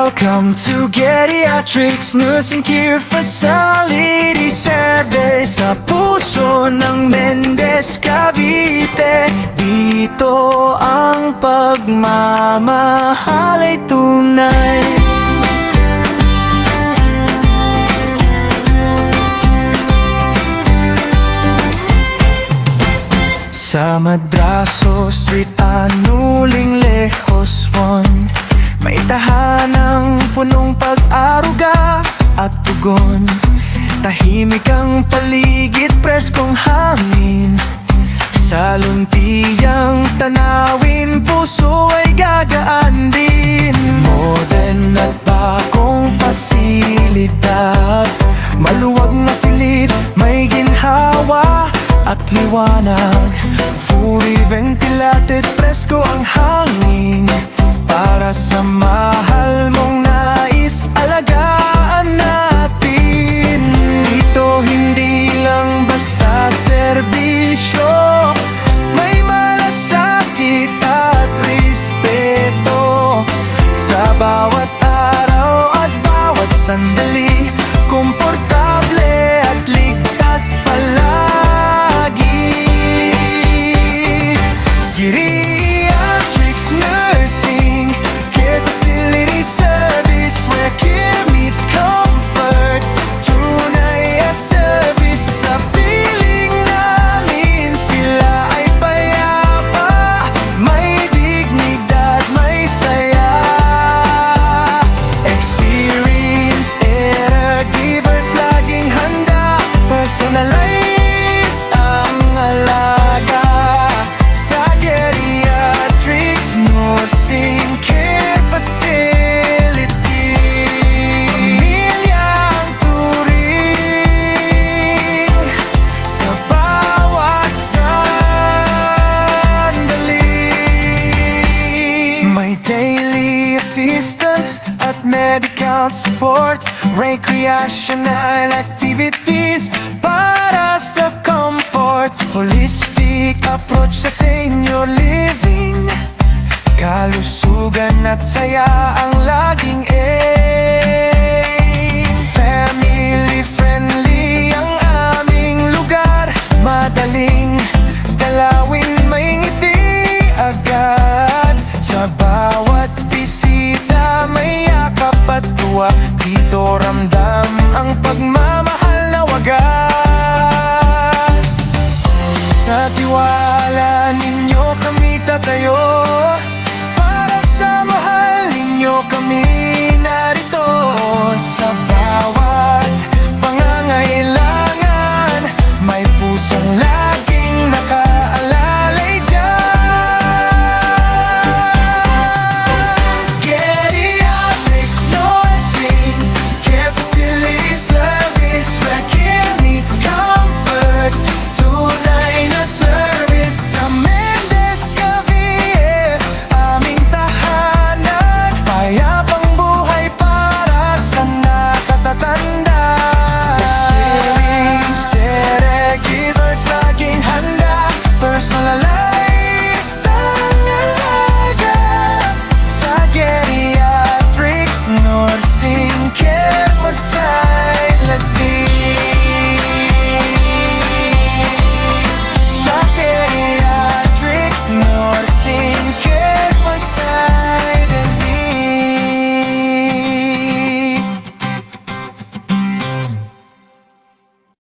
Welcome to Geriatrics Nursing Care Facility Service sa puso ng Mendez, Cavite. Dito ang pagmamahal ay tunay. Sa Madraso Street, Anuling Lejos 1, may tahanang punong pag-aruga at tugon. Tahimik ang paligid, preskong hangin. Sa lumpiyang tanawin, puso ay gagaan din. Modern at bagong pasilidad, maluwag na silid, may ginhawa at liwanag. Fully ventilated, presko ang hangin. Para sa mahal mong nais, alagaan natin. Dito hindi lang basta serbisyo, may malasakit at respeto. Sa bawat araw at bawat sandali, komportable at ligtas palagi. Geriatrics Nursing Care Facility Service, where care meets comfort. Tunay at service, sa piling namin sila ay payapa. May dignidad, may saya. Experienced care givers, laging handa. Personalized ang alaga sa Geriatrics Nursing Care Facility. Pamilyang turing sa bawat sandali. May daily assistance at medical support, recreational activities para sa comfort. Holistic approach sa senior living, kalusugan at saya ang laging